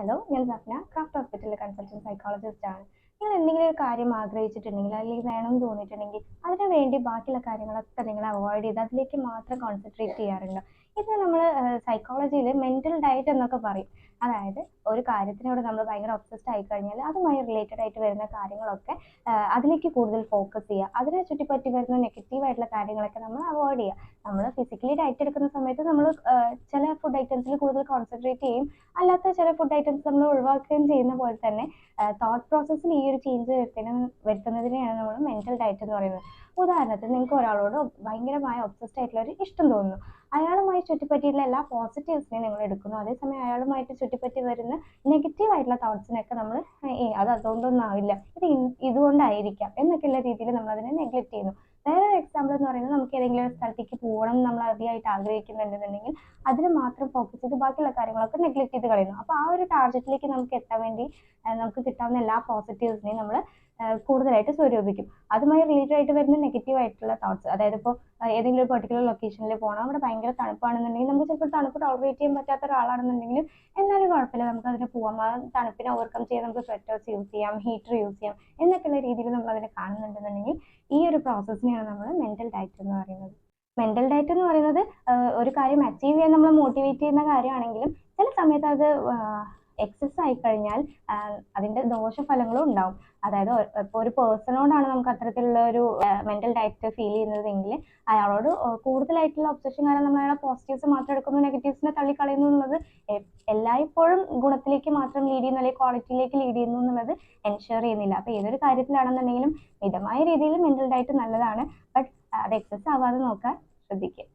Hello, ഞാൻ Sapna, craft ഹോസ്പിറ്റലിലെ consultant psychologist ആണ്. നിങ്ങൾ എന്തെങ്കിലും ഒരു കാര്യം ആഗ്രഹിച്ചിട്ടുണ്ടെങ്കിൽ അല്ലെങ്കിൽ വേണമെന്ന് തോന്നിയിട്ടുണ്ടെങ്കിൽ അതിനു വേണ്ടി ബാക്കിയുള്ള കാര്യങ്ങളൊക്കെ നിങ്ങൾ അവോയ്ഡ് ചെയ്ത് അതിലേക്ക് മാത്രം കോൺസെൻട്രേറ്റ് ചെയ്യാറുണ്ട്. ഇത് നമ്മൾ സൈക്കോളജിയിൽ മെന്റൽ ഡയറ്റ് എന്നൊക്കെ പറയും. അതായത് ഒരു കാര്യത്തിനോട് നമ്മൾ ഭയങ്കര ഒബ്സസ്ഡ് ആയി കഴിഞ്ഞാൽ അതുമായി റിലേറ്റഡ് ആയിട്ട് വരുന്ന കാര്യങ്ങളൊക്കെ അതിലേക്ക് കൂടുതൽ ഫോക്കസ് ചെയ്യുക. അതിനെ ചുറ്റിപ്പറ്റി വരുന്ന നെഗറ്റീവ് ആയിട്ടുള്ള കാര്യങ്ങളൊക്കെ നമ്മൾ അവോയ്ഡ് ചെയ്യുക. നമ്മൾ ഫിസിക്കലി ഡയറ്റ് എടുക്കുന്ന സമയത്ത് നമ്മൾ ചില ഫുഡ് ഐറ്റംസിൽ കൂടുതൽ കോൺസെൻട്രേറ്റ് ചെയ്യും, അല്ലാത്ത ചില ഫുഡ് ഐറ്റംസ് നമ്മൾ ഒഴിവാക്കുകയും ചെയ്യുന്ന പോലെ തന്നെ തോട്ട് പ്രോസസ്സിൽ ഈ ഒരു ചേഞ്ച് വരുത്തുന്നതിനെയാണ് നമ്മൾ മെന്റൽ ഡയറ്റ് എന്ന് പറയുന്നത്. ഉദാഹരണത്തിന് നിങ്ങൾക്ക് ഒരാളോട് ഭയങ്കരമായ ഒബ്സസ്ഡ് ആയിട്ടുള്ള ഒരു ഇഷ്ടം തോന്നുന്നു. അയാളുമായി ചുറ്റിപ്പറ്റിയിട്ടുള്ള എല്ലാ പോസിറ്റീവ്സിനെയും നിങ്ങൾ എടുക്കുന്നു, അതേസമയം അയാളുമായിട്ട് ചുറ്റിപ്പറ്റി വരുന്ന നെഗറ്റീവ് ആയിട്ടുള്ള തോട്ട്സിനൊക്കെ നമ്മൾ അത് അതുകൊണ്ടൊന്നും ആവില്ല, ഇതുകൊണ്ടായിരിക്കാം എന്നൊക്കെയുള്ള രീതിയിൽ നമ്മൾ അതിനെ നെഗ്ലക്ട് ചെയ്യുന്നു. വേറൊരു എക്സാമ്പിൾ എന്ന് പറയുന്നത്, നമുക്ക് ഏതെങ്കിലും ഒരു സ്ഥലത്തേക്ക് പോകണം എന്ന് നമ്മൾ അതിയായിട്ട് ആഗ്രഹിക്കുന്നുണ്ടെന്നുണ്ടെങ്കിൽ അതിന് മാത്രം ഫോക്കസ് ചെയ്ത് ബാക്കിയുള്ള കാര്യങ്ങളൊക്കെ നെഗ്ലക്ട് ചെയ്ത് കളയുന്നു. അപ്പോൾ ആ ഒരു ടാർഗറ്റിലേക്ക് നമുക്ക് എത്താൻ വേണ്ടി നമുക്ക് കിട്ടാവുന്ന എല്ലാ പോസിറ്റീവ്സിനെയും നമ്മൾ കൂടുതലായിട്ട് സ്വരൂപിക്കും. അതുമായി റിലേറ്റഡ് ആയിട്ട് വരുന്ന നെഗറ്റീവ് ആയിട്ടുള്ള തോട്ട്സ്, അതായത് ഇപ്പോൾ ഏതെങ്കിലും ഒരു പെർട്ടിക്കുലർ ലൊക്കേഷനിൽ പോകണം, അവിടെ ഭയങ്കര തണുപ്പാണെന്നുണ്ടെങ്കിൽ നമുക്ക് ചിലപ്പോൾ തണുപ്പ് ടോളറേറ്റ് ചെയ്യാൻ പറ്റാത്ത ഒരാളാണെന്നുണ്ടെങ്കിലും എന്നാലും കുഴപ്പമില്ല, നമുക്ക് അതിന് പോകാം. ആ തണുപ്പിനെ ഓവർകം ചെയ്യാൻ നമുക്ക് സ്വെറ്റേഴ്സ് യൂസ് ചെയ്യാം, ഹീറ്റർ യൂസ് ചെയ്യാം എന്നൊക്കെയുള്ള രീതിയിൽ നമ്മൾ അതിനെ കാണുന്നുണ്ടെന്നുണ്ടെങ്കിൽ ഈ ഒരു പ്രോസസ്സിനെയാണ് നമ്മൾ മെന്റൽ ഡയറ്റ് എന്ന് പറയുന്നത്. മെന്റൽ ഡയറ്റ് എന്ന് പറയുന്നത് ഒരു കാര്യം അച്ചീവ് ചെയ്യാൻ നമ്മൾ മോട്ടിവേറ്റ് ചെയ്യുന്ന കാര്യമാണെങ്കിലും ചില സമയത്ത് അത് എക്സസ് ആയി കഴിഞ്ഞാൽ അതിന്റെ ദോഷഫലങ്ങളും ഉണ്ടാവും. അതായത് ഇപ്പോൾ ഒരു പേഴ്സണോടാണ് നമുക്ക് അത്തരത്തിലുള്ള ഒരു മെന്റൽ ഡയറ്റ് ഫീൽ ചെയ്യുന്നതെങ്കിൽ അയാളോട് കൂടുതലായിട്ടുള്ള ഒബ്സഷൻ കാരണം നമ്മൾ അയാളെ പോസിറ്റീവ്സ് മാത്രം എടുക്കുന്നു, നെഗറ്റീവ്സിനെ തള്ളിക്കളയുന്നു എന്നുള്ളത് എല്ലായ്പ്പോഴും ഗുണത്തിലേക്ക് മാത്രം ലീഡ് ചെയ്യുന്നു അല്ലെങ്കിൽ ക്വാളിറ്റിയിലേക്ക് ലീഡ് ചെയ്യുന്നു എന്നുള്ളത് എൻഷുർ ചെയ്യുന്നില്ല. അപ്പോൾ ഏതൊരു കാര്യത്തിലാണെന്നുണ്ടെങ്കിലും മിതമായ രീതിയിൽ മെന്റൽ ഡയറ്റ് നല്ലതാണ്, ബട്ട് അത് എക്സസ് ആവാതെ നോക്കാൻ ശ്രദ്ധിക്കുക.